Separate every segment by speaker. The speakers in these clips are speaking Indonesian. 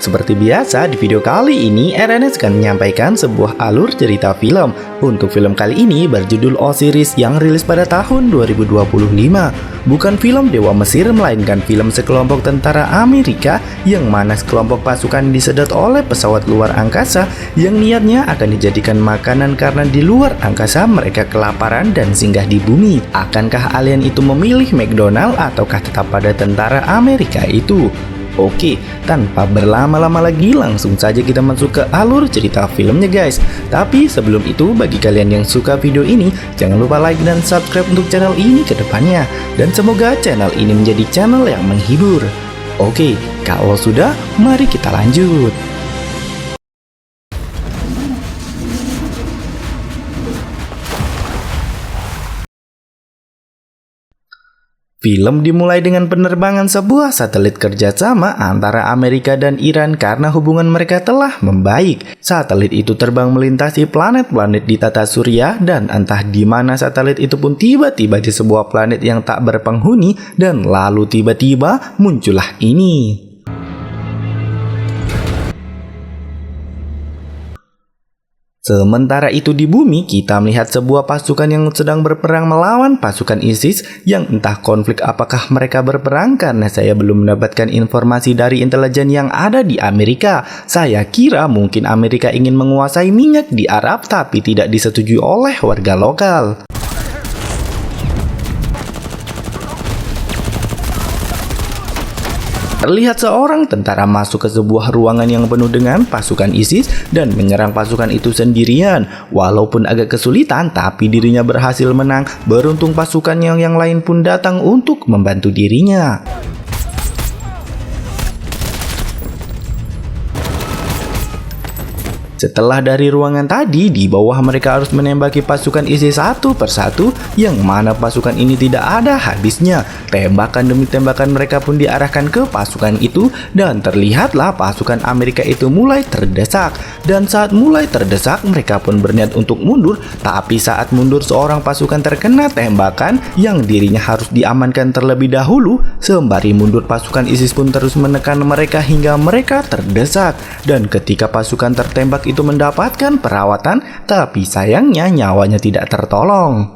Speaker 1: Seperti biasa, di video kali ini RNS akan menyampaikan sebuah alur cerita film. Untuk film kali ini berjudul Osiris yang rilis pada tahun 2025. Bukan film Dewa Mesir, melainkan film sekelompok tentara Amerika yang mana sekelompok pasukan disedot oleh pesawat luar angkasa yang niatnya akan dijadikan makanan karena di luar angkasa mereka kelaparan dan singgah di bumi. Akankah alien itu memilih McDonald ataukah tetap pada tentara Amerika itu? Oke, tanpa berlama-lama lagi langsung saja kita masuk ke alur cerita filmnya guys. Tapi sebelum itu, bagi kalian yang suka video ini, jangan lupa like dan subscribe untuk channel ini ke depannya. Dan semoga channel ini menjadi channel yang menghibur. Oke, kalau sudah, mari kita lanjut. Film dimulai dengan penerbangan sebuah satelit kerjasama antara Amerika dan Iran karena hubungan mereka telah membaik. Satelit itu terbang melintasi planet-planet di tata surya dan entah di mana satelit itu pun tiba-tiba di sebuah planet yang tak berpenghuni dan lalu tiba-tiba muncullah ini. Sementara itu di bumi, kita melihat sebuah pasukan yang sedang berperang melawan pasukan ISIS yang entah konflik apakah mereka berperang karena saya belum mendapatkan informasi dari intelijen yang ada di Amerika. Saya kira mungkin Amerika ingin menguasai minyak di Arab tapi tidak disetujui oleh warga lokal. Terlihat seorang tentara masuk ke sebuah ruangan yang penuh dengan pasukan ISIS dan menyerang pasukan itu sendirian. Walaupun agak kesulitan, tapi dirinya berhasil menang. Beruntung pasukan yang lain pun datang untuk membantu dirinya. Setelah dari ruangan tadi, di bawah mereka harus menembaki pasukan ISIS satu persatu, yang mana pasukan ini tidak ada habisnya. Tembakan demi tembakan mereka pun diarahkan ke pasukan itu, dan terlihatlah pasukan Amerika itu mulai terdesak. Dan saat mulai terdesak, mereka pun berniat untuk mundur, tapi saat mundur seorang pasukan terkena tembakan yang dirinya harus diamankan terlebih dahulu. Sembari mundur, pasukan ISIS pun terus menekan mereka hingga mereka terdesak. Dan ketika pasukan tertembak itu mendapatkan perawatan, tapi sayangnya nyawanya tidak tertolong.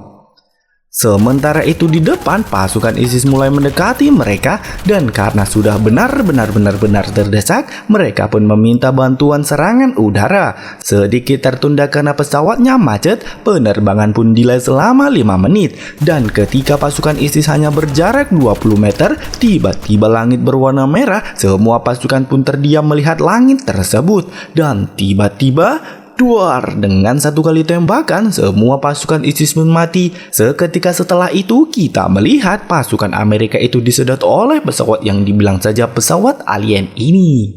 Speaker 1: Sementara itu di depan, pasukan ISIS mulai mendekati mereka dan karena sudah benar-benar terdesak, mereka pun meminta bantuan serangan udara. Sedikit tertunda karena pesawatnya macet, penerbangan pun delay selama 5 menit. Dan ketika pasukan ISIS hanya berjarak 20 meter, tiba-tiba langit berwarna merah. Semua pasukan pun terdiam melihat langit tersebut. Dan tiba-tiba duar, dengan satu kali tembakan, semua pasukan ISIS pun mati. Seketika setelah itu, kita melihat pasukan Amerika itu disedot oleh pesawat yang dibilang saja pesawat alien ini.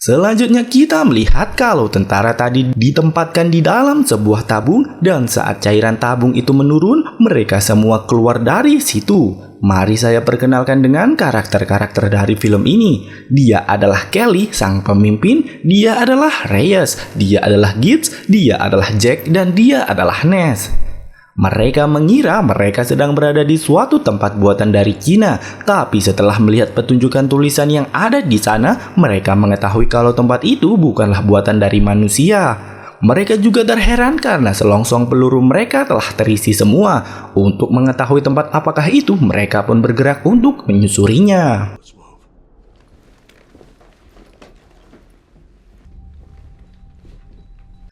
Speaker 1: Selanjutnya kita melihat kalau tentara tadi ditempatkan di dalam sebuah tabung dan saat cairan tabung itu menurun, mereka semua keluar dari situ. Mari saya perkenalkan dengan karakter-karakter dari film ini. Dia adalah Kelly, sang pemimpin, dia adalah Reyes, dia adalah Gibbs, dia adalah Jack, dan dia adalah Ness. Mereka mengira mereka sedang berada di suatu tempat buatan dari Cina, tapi setelah melihat petunjukan tulisan yang ada di sana, mereka mengetahui kalau tempat itu bukanlah buatan dari manusia. Mereka juga terheran karena selongsong peluru mereka telah terisi semua. Untuk mengetahui tempat apakah itu, mereka pun bergerak untuk menyusurinya.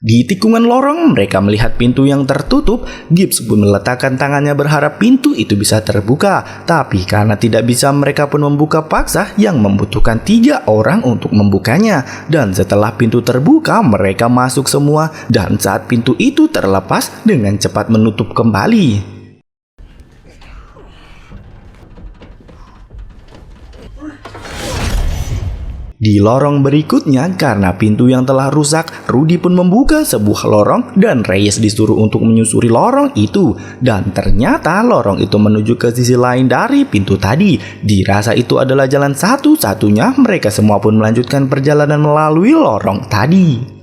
Speaker 1: Di tikungan lorong, mereka melihat pintu yang tertutup. Gibbs pun meletakkan tangannya berharap pintu itu bisa terbuka. Tapi karena tidak bisa, mereka pun membuka paksa yang membutuhkan 3 orang untuk membukanya. Dan setelah pintu terbuka, mereka masuk semua. Dan saat pintu itu terlepas, dengan cepat menutup kembali. Di lorong berikutnya, karena pintu yang telah rusak, Rudy pun membuka sebuah lorong dan Reyes disuruh untuk menyusuri lorong itu. Dan ternyata lorong itu menuju ke sisi lain dari pintu tadi. Dirasa itu adalah jalan satu-satunya, mereka semua pun melanjutkan perjalanan melalui lorong tadi.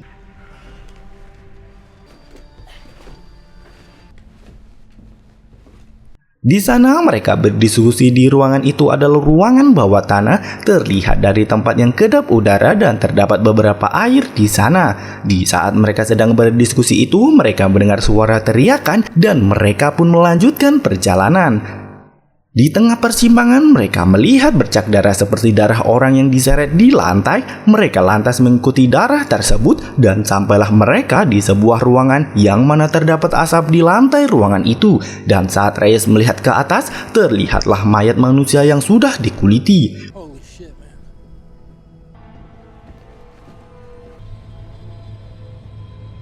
Speaker 1: Di sana mereka berdiskusi. Di ruangan itu adalah ruangan bawah tanah, terlihat dari tempat yang kedap udara dan terdapat beberapa air di sana. Di saat mereka sedang berdiskusi itu, mereka mendengar suara teriakan dan mereka pun melanjutkan perjalanan. Di tengah persimpangan mereka melihat bercak darah seperti darah orang yang diseret di lantai. Mereka lantas mengikuti darah tersebut dan sampailah mereka di sebuah ruangan yang mana terdapat asap di lantai ruangan itu. Dan saat Reyes melihat ke atas, terlihatlah mayat manusia yang sudah dikuliti.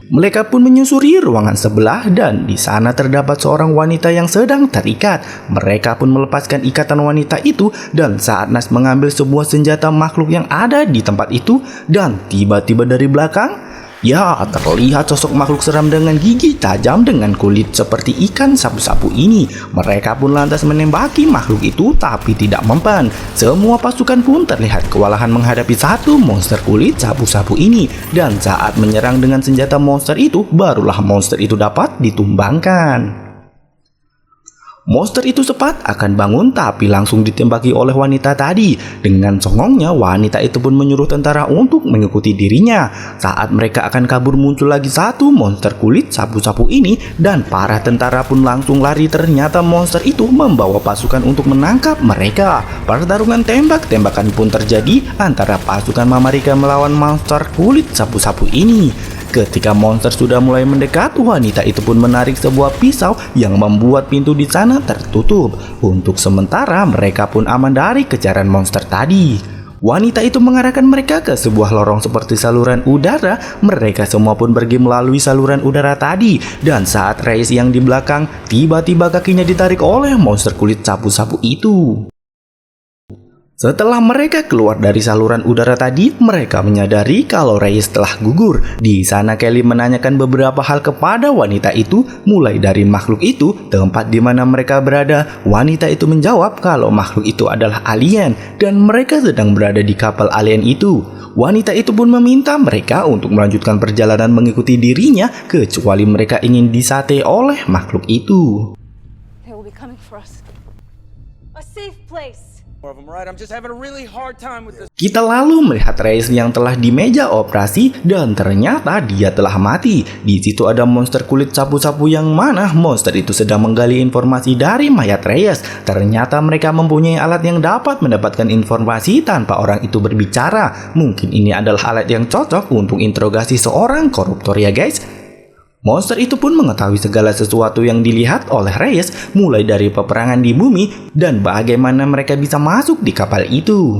Speaker 1: Mereka pun menyusuri ruangan sebelah dan di sana terdapat seorang wanita yang sedang terikat. Mereka pun melepaskan ikatan wanita itu dan saat Nas mengambil sebuah senjata makhluk yang ada di tempat itu dan tiba-tiba dari belakang, ya, terlihat sosok makhluk seram dengan gigi tajam dengan kulit seperti ikan sapu-sapu ini. Mereka pun lantas menembaki makhluk itu tapi tidak mempan. Semua pasukan pun terlihat kewalahan menghadapi satu monster kulit sapu-sapu ini. Dan saat menyerang dengan senjata monster itu, barulah monster itu dapat ditumbangkan. Monster itu sempat akan bangun tapi langsung ditembaki oleh wanita tadi. Dengan songongnya, wanita itu pun menyuruh tentara untuk mengikuti dirinya. Saat mereka akan kabur, muncul lagi satu monster kulit sapu-sapu ini dan para tentara pun langsung lari. Ternyata monster itu membawa pasukan untuk menangkap mereka. Pertarungan tembak-tembakan pun terjadi antara pasukan Mamarika melawan monster kulit sapu-sapu ini. Ketika monster sudah mulai mendekat, wanita itu pun menarik sebuah pisau yang membuat pintu di sana tertutup. Untuk sementara mereka pun aman dari kejaran monster tadi. Wanita itu mengarahkan mereka ke sebuah lorong seperti saluran udara. Mereka semua pun pergi melalui saluran udara tadi. Dan saat Reyes yang di belakang, tiba-tiba kakinya ditarik oleh monster kulit sapu-sapu itu. Setelah mereka keluar dari saluran udara tadi, mereka menyadari kalau Reyes telah gugur. Di sana Kelly menanyakan beberapa hal kepada wanita itu, mulai dari makhluk itu, tempat di mana mereka berada. Wanita itu menjawab kalau makhluk itu adalah alien dan mereka sedang berada di kapal alien itu. Wanita itu pun meminta mereka untuk melanjutkan perjalanan mengikuti dirinya, kecuali mereka ingin disate oleh makhluk itu.
Speaker 2: They will be coming for us. A safe place.
Speaker 1: Kita lalu melihat Reyes yang telah di meja operasi dan ternyata dia telah mati. Di situ ada monster kulit sapu-sapu yang mana monster itu sedang menggali informasi dari mayat Reyes. Ternyata mereka mempunyai alat yang dapat mendapatkan informasi tanpa orang itu berbicara. Mungkin ini adalah alat yang cocok untuk interogasi seorang koruptor ya guys. Monster itu pun mengetahui segala sesuatu yang dilihat oleh Reyes, mulai dari peperangan di bumi dan bagaimana mereka bisa masuk di kapal itu.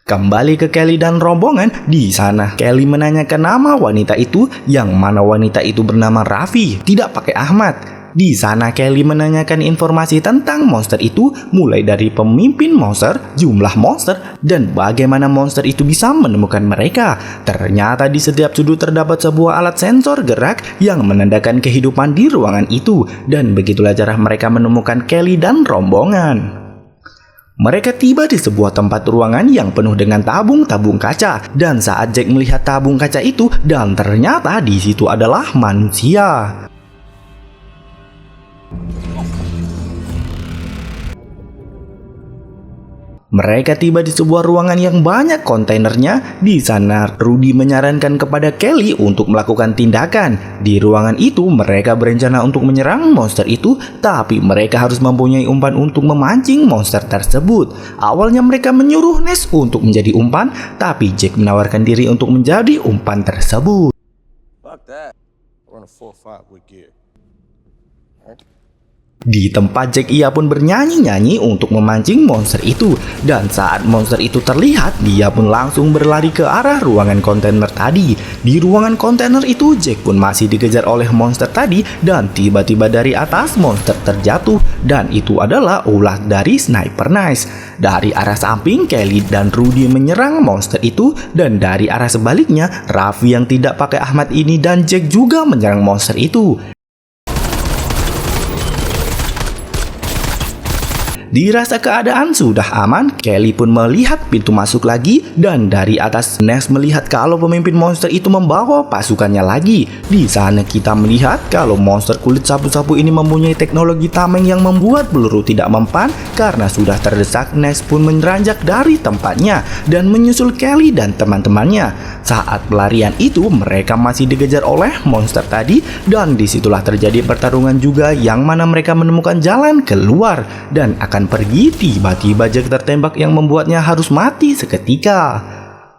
Speaker 1: Kembali ke Kelly dan rombongan. Di sana Kelly menanyakan nama wanita itu, yang mana wanita itu bernama Raffi, tidak pakai Ahmad. Di sana Kelly menanyakan informasi tentang monster itu, mulai dari pemimpin monster, jumlah monster, dan bagaimana monster itu bisa menemukan mereka. Ternyata di setiap sudut terdapat sebuah alat sensor gerak yang menandakan kehidupan di ruangan itu. Dan begitulah cara mereka menemukan Kelly dan rombongan. Mereka tiba di sebuah tempat ruangan yang penuh dengan tabung-tabung kaca. Dan saat Jack melihat tabung kaca itu, dan ternyata di situ adalah manusia. Mereka tiba di sebuah ruangan yang banyak kontainernya. Di sana Rudy menyarankan kepada Kelly untuk melakukan tindakan. Di ruangan itu mereka berencana untuk menyerang monster itu, tapi mereka harus mempunyai umpan untuk memancing monster tersebut. Awalnya mereka menyuruh Ness untuk menjadi umpan, tapi Jack menawarkan diri untuk menjadi umpan tersebut. Di tempat Jack, ia pun bernyanyi-nyanyi untuk memancing monster itu. Dan saat monster itu terlihat, dia pun langsung berlari ke arah ruangan kontainer tadi. Di ruangan kontainer itu, Jack pun masih dikejar oleh monster tadi. Dan tiba-tiba dari atas monster terjatuh. Dan itu adalah ulah dari Sniper Nice. Dari arah samping, Kelly dan Rudy menyerang monster itu. Dan dari arah sebaliknya, Raffi yang tidak pakai Ahmad ini dan Jack juga menyerang monster itu. Dirasa keadaan sudah aman, Kelly pun melihat pintu masuk lagi dan dari atas Ness melihat kalau pemimpin monster itu membawa pasukannya lagi. Di sana kita melihat kalau monster kulit sapu-sapu ini mempunyai teknologi tameng yang membuat peluru tidak mempan. Karena sudah terdesak, Ness pun meneranjak dari tempatnya dan menyusul Kelly dan teman-temannya. Saat pelarian itu mereka masih dikejar oleh monster tadi dan disitulah terjadi pertarungan juga yang mana mereka menemukan jalan keluar dan akan pergi. Tiba-tiba Jack tertembak yang membuatnya harus mati seketika.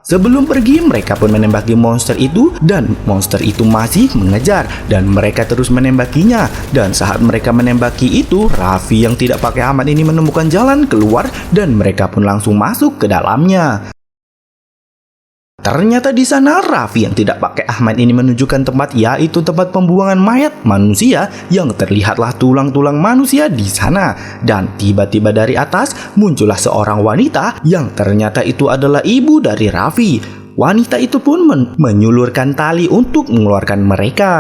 Speaker 1: Sebelum pergi mereka pun menembaki monster itu dan monster itu masih mengejar dan mereka terus menembakinya. Dan saat mereka menembaki itu, Raffi yang tidak pakai helmet ini menemukan jalan keluar dan mereka pun langsung masuk ke dalamnya. Ternyata di sana Raffi yang tidak pakai Ahmad ini menunjukkan tempat, yaitu tempat pembuangan mayat manusia yang terlihatlah tulang-tulang manusia di sana. Dan tiba-tiba dari atas muncullah seorang wanita yang ternyata itu adalah ibu dari Raffi. Wanita itu pun menyulurkan tali untuk mengeluarkan mereka.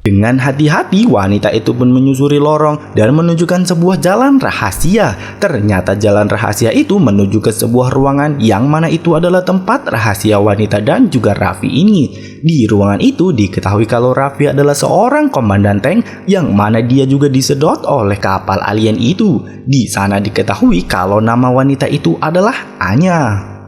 Speaker 1: Dengan hati-hati, wanita itu pun menyusuri lorong dan menunjukkan sebuah jalan rahasia. Ternyata jalan rahasia itu menuju ke sebuah ruangan yang mana itu adalah tempat rahasia wanita dan juga Raffi ini. Di ruangan itu diketahui kalau Raffi adalah seorang komandan tank yang mana dia juga disedot oleh kapal alien itu. Di sana diketahui kalau nama wanita itu adalah Anya.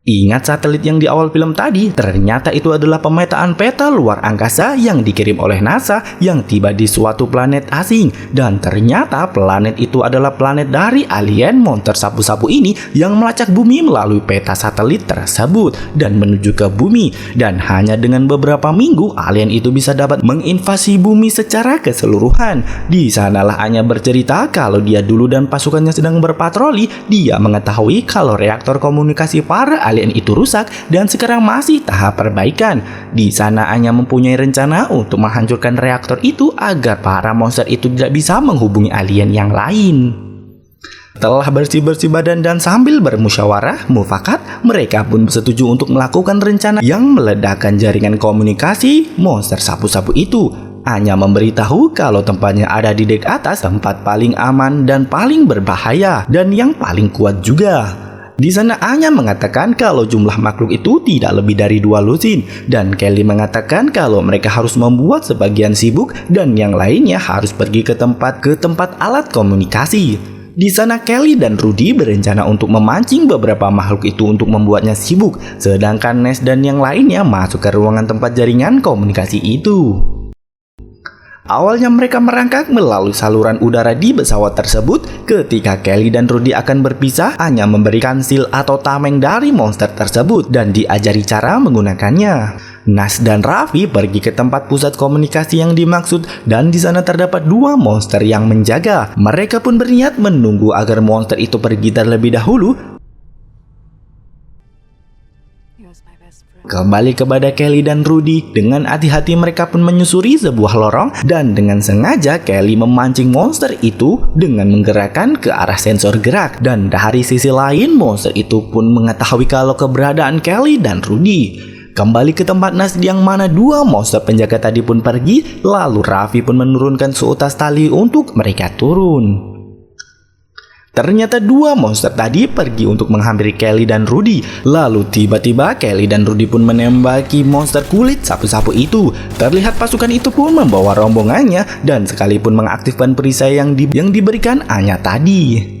Speaker 1: Ingat satelit yang di awal film tadi? Ternyata itu adalah pemetaan peta luar angkasa yang dikirim oleh NASA yang tiba di suatu planet asing. Dan ternyata planet itu adalah planet dari alien monster sapu-sapu ini yang melacak bumi melalui peta satelit tersebut dan menuju ke bumi. Dan hanya dengan beberapa minggu alien itu bisa dapat menginvasi bumi secara keseluruhan. Di sanalah Anya bercerita kalau dia dulu dan pasukannya sedang berpatroli. Dia mengetahui kalau reaktor komunikasi para alien itu rusak dan sekarang masih tahap perbaikan. Di sana Anya mempunyai rencana untuk menghancurkan reaktor itu agar para monster itu tidak bisa menghubungi alien yang lain. Setelah bersih-bersih badan dan sambil bermusyawarah mufakat, mereka pun bersetuju untuk melakukan rencana yang meledakkan jaringan komunikasi monster sapu-sapu itu. Anya memberitahu kalau tempatnya ada di dek atas, tempat paling aman dan paling berbahaya dan yang paling kuat juga. Di sana Anya mengatakan kalau jumlah makhluk itu tidak lebih dari 2 lusin dan Kelly mengatakan kalau mereka harus membuat sebagian sibuk dan yang lainnya harus pergi ke tempat alat komunikasi. Di sana Kelly dan Rudy berencana untuk memancing beberapa makhluk itu untuk membuatnya sibuk, sedangkan Ness dan yang lainnya masuk ke ruangan tempat jaringan komunikasi itu. Awalnya mereka merangkak melalui saluran udara di pesawat tersebut. Ketika Kelly dan Rudy akan berpisah, Anya memberikan seal atau tameng dari monster tersebut dan diajari cara menggunakannya. Nas dan Raffi pergi ke tempat pusat komunikasi yang dimaksud dan di sana terdapat 2 monster yang menjaga. Mereka pun berniat menunggu agar monster itu pergi terlebih dahulu. Kembali kepada Kelly dan Rudy, dengan hati-hati mereka pun menyusuri sebuah lorong dan dengan sengaja Kelly memancing monster itu dengan menggerakkan ke arah sensor gerak. Dan dari sisi lain monster itu pun mengetahui kalau keberadaan Kelly dan Rudy. Kembali ke tempat Nas yang mana 2 monster penjaga tadi pun pergi, lalu Raffi pun menurunkan seutas tali untuk mereka turun. Ternyata 2 monster tadi pergi untuk menghampiri Kelly dan Rudy. Lalu tiba-tiba Kelly dan Rudy pun menembaki monster kulit sapu-sapu itu. Terlihat pasukan itu pun membawa rombongannya dan sekalipun mengaktifkan perisai yang diberikan Anya tadi.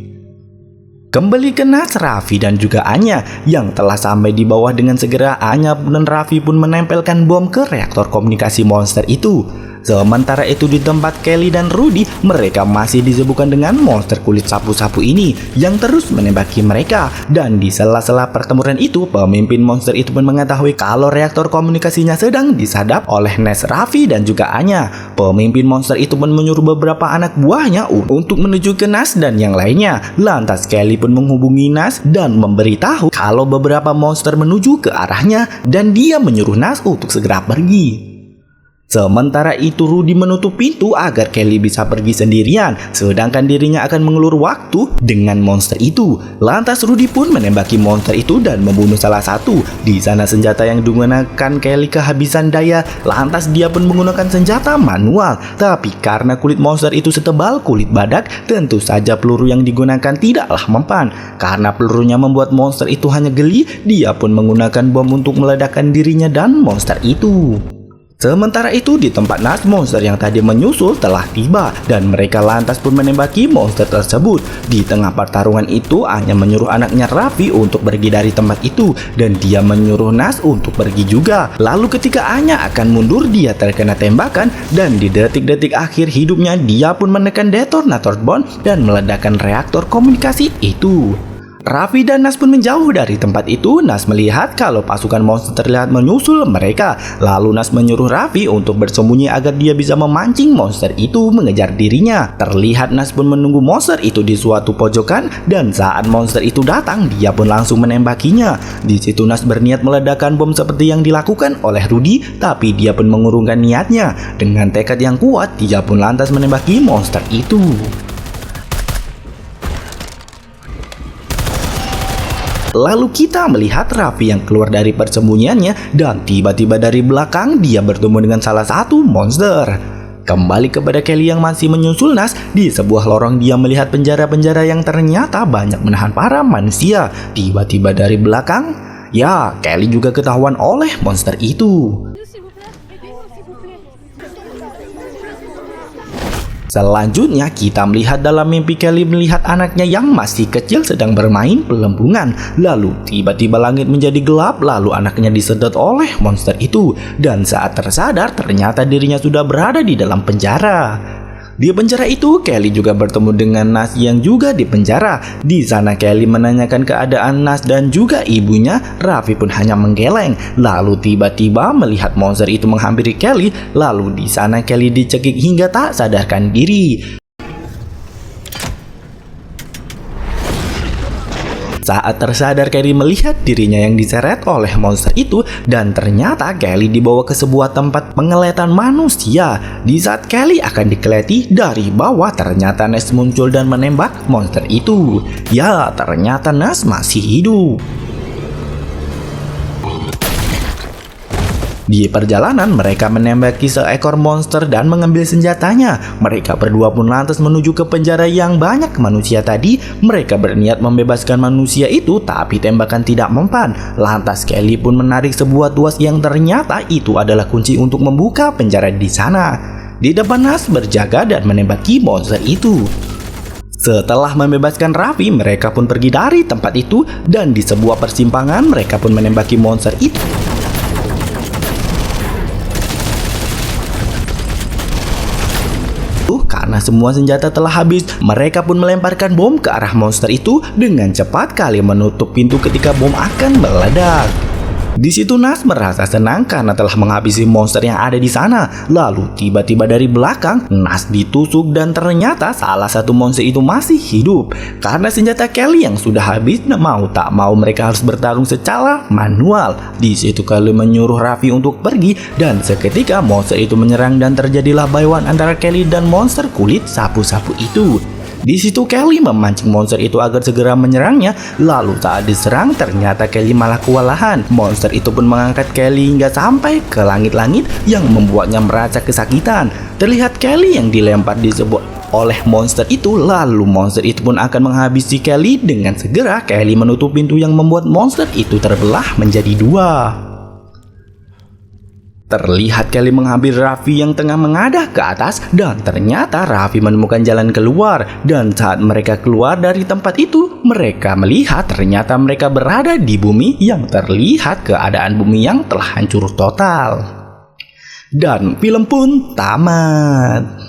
Speaker 1: Kembali ke Nas, Raffi dan juga Anya yang telah sampai di bawah. Dengan segera Anya dan Raffi pun menempelkan bom ke reaktor komunikasi monster itu. Sementara itu di tempat Kelly dan Rudy, mereka masih disibukkan dengan monster kulit sapu-sapu ini yang terus menembaki mereka. Dan di sela-sela pertempuran itu, pemimpin monster itu pun mengetahui kalau reaktor komunikasinya sedang disadap oleh Ness, Raffi dan juga Anya. Pemimpin monster itu pun menyuruh beberapa anak buahnya untuk menuju ke Nas dan yang lainnya. Lantas Kelly pun menghubungi Nas dan memberitahu kalau beberapa monster menuju ke arahnya dan dia menyuruh Nas untuk segera pergi. Sementara itu Rudy menutup pintu agar Kelly bisa pergi sendirian, sedangkan dirinya akan mengulur waktu dengan monster itu. Lantas Rudy pun menembaki monster itu dan membunuh salah satu. Di sana senjata yang digunakan Kelly kehabisan daya, lantas dia pun menggunakan senjata manual. Tapi karena kulit monster itu setebal kulit badak, tentu saja peluru yang digunakan tidaklah mempan. Karena pelurunya membuat monster itu hanya geli, dia pun menggunakan bom untuk meledakkan dirinya dan monster itu. Sementara itu di tempat Nas, monster yang tadi menyusul telah tiba dan mereka lantas pun menembaki monster tersebut. Di tengah pertarungan itu Anya menyuruh anaknya Raffi untuk pergi dari tempat itu dan dia menyuruh Nas untuk pergi juga. Lalu ketika Anya akan mundur, dia terkena tembakan dan di detik-detik akhir hidupnya dia pun menekan detonator bom dan meledakkan reaktor komunikasi itu. Raffi dan Nas pun menjauh dari tempat itu. Nas melihat kalau pasukan monster terlihat menyusul mereka. Lalu Nas menyuruh Raffi untuk bersembunyi agar dia bisa memancing monster itu mengejar dirinya. Terlihat Nas pun menunggu monster itu di suatu pojokan dan saat monster itu datang, dia pun langsung menembakinya. Di situ Nas berniat meledakkan bom seperti yang dilakukan oleh Rudy, tapi dia pun mengurungkan niatnya. Dengan tekad yang kuat, dia pun lantas menembaki monster itu. Lalu kita melihat Raffi yang keluar dari persembunyiannya dan tiba-tiba dari belakang dia bertemu dengan salah satu monster. Kembali kepada Kelly yang masih menyusul Nas, di sebuah lorong dia melihat penjara-penjara yang ternyata banyak menahan para manusia. Tiba-tiba dari belakang, ya Kelly juga ketahuan oleh monster itu. Selanjutnya kita melihat dalam mimpi Kelly melihat anaknya yang masih kecil sedang bermain pelempungan. Lalu tiba-tiba langit menjadi gelap, lalu anaknya disedot oleh monster itu. Dan saat tersadar ternyata dirinya sudah berada di dalam penjara. Di penjara itu Kelly juga bertemu dengan Nas yang juga di penjara. Di sana Kelly menanyakan keadaan Nas dan juga ibunya. Raffi pun hanya menggeleng. Lalu tiba-tiba melihat monster itu menghampiri Kelly. Lalu di sana Kelly dicekik hingga tak sadarkan diri. Saat tersadar Kelly melihat dirinya yang diseret oleh monster itu dan ternyata Kelly dibawa ke sebuah tempat pengeletan manusia. Di saat Kelly akan dikeleti dari bawah ternyata Nas muncul dan menembak monster itu. Ya ternyata Nas masih hidup. Di perjalanan mereka menembaki seekor monster dan mengambil senjatanya. Mereka berdua pun lantas menuju ke penjara yang banyak manusia tadi. Mereka berniat membebaskan manusia itu tapi tembakan tidak mempan. Lantas Kelly pun menarik sebuah tuas yang ternyata itu adalah kunci untuk membuka penjara di sana. Di depan Nas berjaga dan menembaki monster itu. Setelah membebaskan Raffi, mereka pun pergi dari tempat itu dan di sebuah persimpangan mereka pun menembaki monster itu. Karena semua senjata telah habis, mereka pun melemparkan bom ke arah monster itu dengan cepat kali menutup pintu ketika bom akan meledak. Di situ Nas merasa senang karena telah menghabisi monster yang ada di sana. Lalu tiba-tiba dari belakang Nas ditusuk dan ternyata salah satu monster itu masih hidup. Karena senjata Kelly yang sudah habis, mau tak mau mereka harus bertarung secara manual. Di situ Kelly menyuruh Raffi untuk pergi dan seketika monster itu menyerang dan terjadilah baywan antara Kelly dan monster kulit sapu-sapu itu. Di situ Kelly memancing monster itu agar segera menyerangnya. Lalu saat diserang ternyata Kelly malah kewalahan. Monster itu pun mengangkat Kelly hingga sampai ke langit-langit yang membuatnya merasa kesakitan. Terlihat Kelly yang dilempar di sebuah oleh monster itu. Lalu monster itu pun akan menghabisi Kelly. Dengan segera Kelly menutup pintu yang membuat monster itu terbelah menjadi dua. Terlihat Kelly mengambil Raffi yang tengah mengadah ke atas dan ternyata Raffi menemukan jalan keluar. Dan saat mereka keluar dari tempat itu, mereka melihat ternyata mereka berada di bumi yang terlihat keadaan bumi yang telah hancur total. Dan film pun tamat.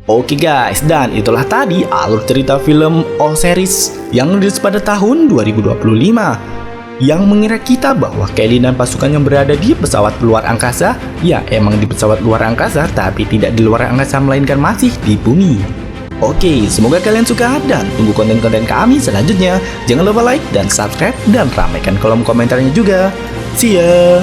Speaker 1: Oke guys, dan itulah tadi alur cerita film All Series yang rilis pada tahun 2025. Yang mengira kita bahwa Kelly dan pasukannya berada di pesawat luar angkasa. Ya emang di pesawat luar angkasa, tapi tidak di luar angkasa melainkan masih di bumi. Oke, semoga kalian suka dan tunggu konten-konten kami selanjutnya. Jangan lupa like dan subscribe dan ramaikan kolom komentarnya juga. See ya.